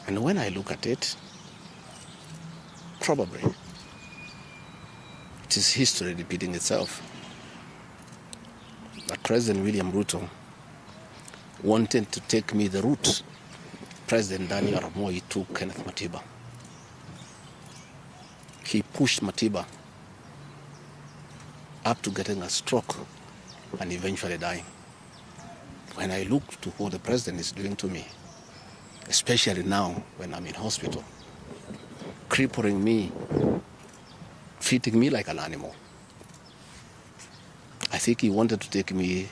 And when I look at it, probably it is history repeating itself. That President William Ruto wanted to take me the route President Daniel Arap Moi took Kenneth Matiba. He pushed Matiba up to getting a stroke and eventually dying. When I look to what the president is doing to me, especially now when I'm in hospital, crippling me, treating me like an animal, I think he wanted to take me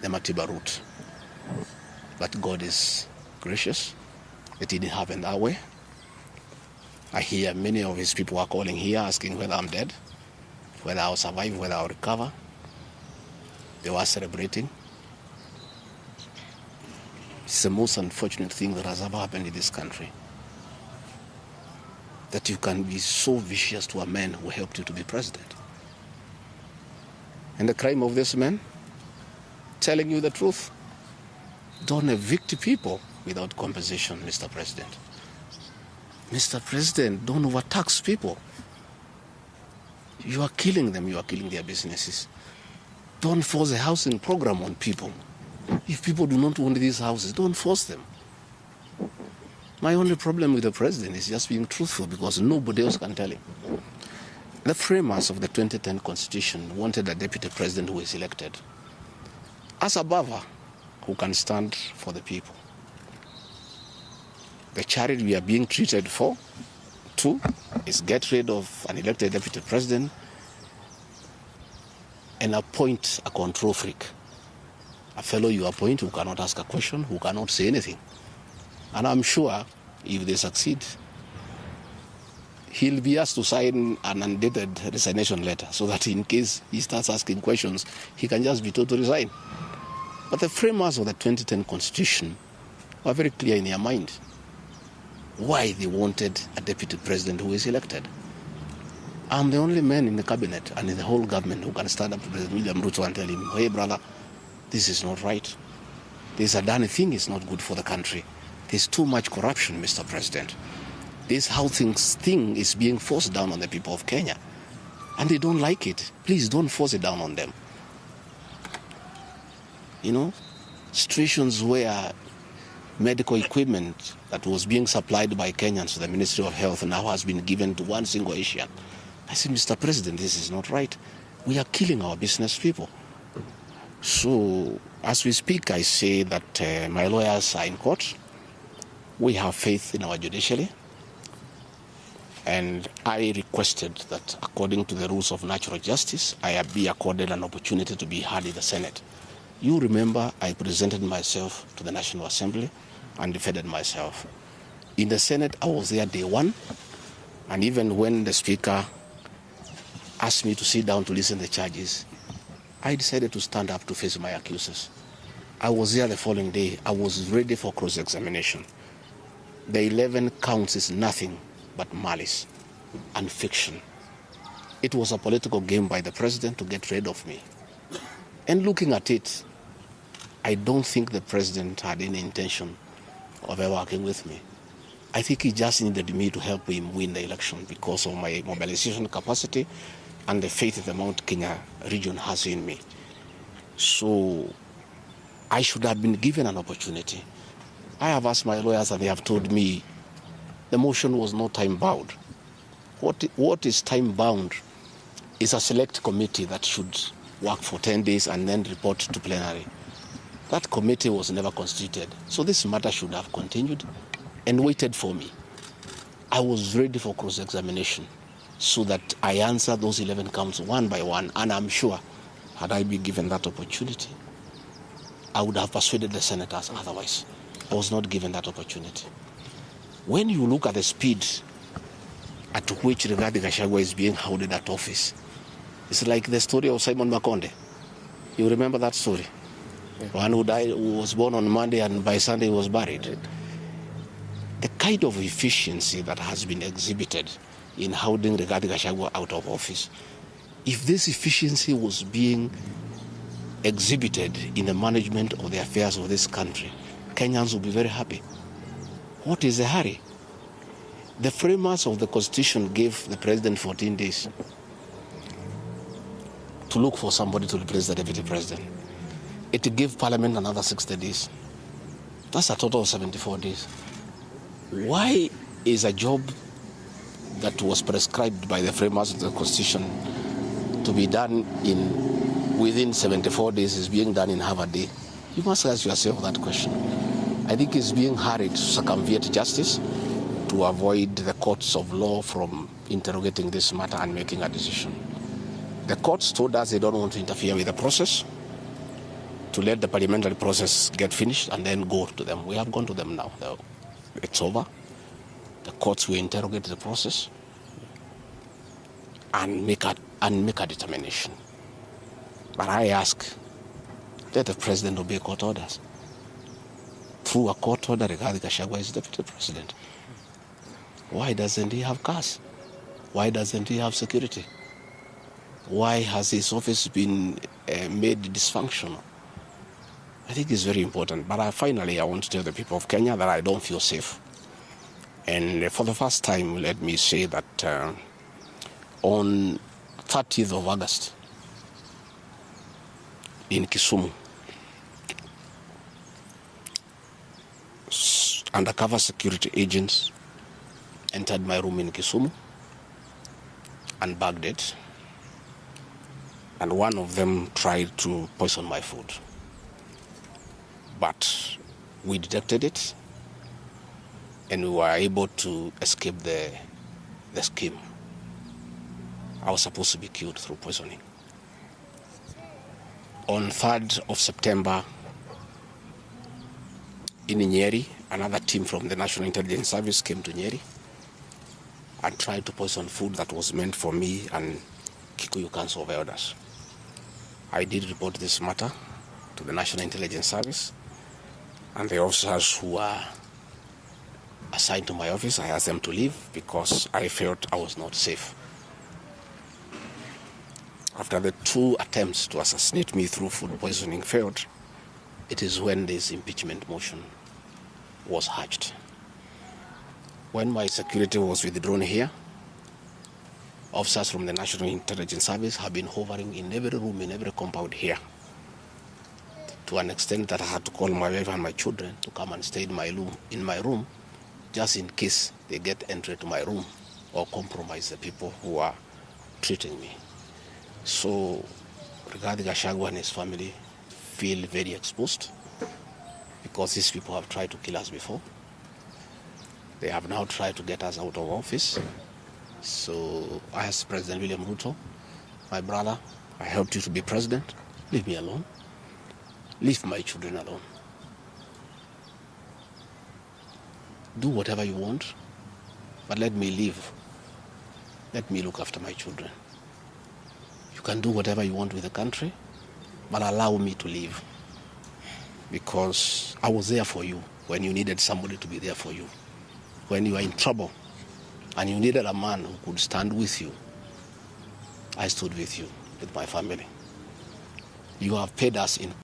the Matiba route. But God is gracious. It didn't happen that way. I hear many of his people are calling here asking whether I'm dead, whether I'll survive, whether I'll recover. They were celebrating. It's the most unfortunate thing that has ever happened in this country. That you can be so vicious to a man who helped you to be president. And the crime of this man, telling you the truth. Don't evict people without compensation, Mr. President. Mr. President, don't overtax people. You are killing them, you are killing their businesses. Don't force a housing program on people. If people do not want these houses, don't force them. My only problem with the president is just being truthful because nobody else can tell him. The framers of the 2010 Constitution wanted a deputy president who is elected as a buffer who can stand for the people. The charity we are being treated for, too, is get rid of an elected deputy president and appoint a control freak. A fellow you appoint who cannot ask a question, who cannot say anything. And I'm sure if they succeed, he'll be asked to sign an undated resignation letter so that in case he starts asking questions, he can just be told to resign. But the framers of the 2010 Constitution were very clear in their mind why they wanted a deputy president who is elected. I'm the only man in the cabinet and in the whole government who can stand up to President William Ruto and tell him, hey brother, this is not right. This Adani thing is not good for the country. There's too much corruption, Mr. President. This housing thing is being forced down on the people of Kenya. And they don't like it. Please don't force it down on them. You know, situations where medical equipment that was being supplied by Kenyans to the Ministry of Health now has been given to one single Asian. I said, Mr. President, this is not right. We are killing our business people. So, as we speak, I say that my lawyers are in court. We have faith in our judiciary. And I requested that, according to the rules of natural justice, I be accorded an opportunity to be heard in the Senate. You remember I presented myself to the National Assembly and defended myself. In the Senate, I was there day one. And even when the Speaker asked me to sit down to listen to the charges, I decided to stand up to face my accusers. I was there the following day. I was ready for cross-examination. The 11 counts is nothing but malice and fiction. It was a political game by the president to get rid of me. And looking at it, I don't think the president had any intention of ever working with me. I think he just needed me to help him win the election because of my mobilization capacity and the faith the Mount Kenya region has in me. So I should have been given an opportunity. I have asked my lawyers and they have told me the motion was not time-bound. What is time-bound is a select committee that should work for 10 days and then report to plenary. That committee was never constituted. So this matter should have continued and waited for me. I was ready for cross-examination so that I answer those 11 counts one by one. And I'm sure, had I been given that opportunity, I would have persuaded the senators otherwise. I was not given that opportunity. When you look at the speed at which Rigathi Gachagua is being held at office, it's like the story of Simon Makonde. You remember that story? Yeah. One who died, who was born on Monday and by Sunday was buried. Right. The kind of efficiency that has been exhibited in holding Rigathi Gachagua out of office, if this efficiency was being exhibited in the management of the affairs of this country, Kenyans would be very happy. What is the hurry? The framers of the Constitution gave the president 14 days to look for somebody to replace the deputy president. It gave Parliament another 60 days. That's a total of 74 days. Why is a job that was prescribed by the framers of the Constitution to be done within 74 days is being done in half a day? You must ask yourself that question. I think it's being hurried to circumvent justice to avoid the courts of law from interrogating this matter and making a decision. The courts told us they don't want to interfere with the process, to let the parliamentary process get finished and then go to them. We have gone to them now. It's over. The courts will interrogate the process and make a determination. But I ask, let the president obey court orders. Through a court order, Gachagua is deputy president. Why doesn't he have cars? Why doesn't he have security? Why has his office been made dysfunctional? I think it's very important. But finally, I want to tell the people of Kenya that I don't feel safe. And for the first time, let me say that on 30th of August in Kisumu, undercover security agents entered my room in Kisumu and bagged it. And one of them tried to poison my food. But we detected it, and we were able to escape the scheme. I was supposed to be killed through poisoning. On 3rd of September, in Nyeri, another team from the National Intelligence Service came to Nyeri and tried to poison food that was meant for me and Kikuyu Council of Elders. I did report this matter to the National Intelligence Service, and the officers who were assigned to my office, I asked them to leave because I felt I was not safe. After the 2 attempts to assassinate me through food poisoning failed, it is when this impeachment motion was hatched. When my security was withdrawn here, officers from the National Intelligence Service have been hovering in every room, in every compound here, to an extent that I had to call my wife and my children to come and stay in my room, just in case they get entry to my room or compromise the people who are treating me. So, regarding Gachagua and his family, feel very exposed because these people have tried to kill us before. They have now tried to get us out of office. So I asked President William Ruto, my brother, I helped you to be president. Leave me alone. Leave my children alone. Do whatever you want, but let me live. Let me look after my children. You can do whatever you want with the country, but allow me to live. Because I was there for you when you needed somebody to be there for you. When you are in trouble and you needed a man who could stand with you, I stood with you, with my family. You have paid us in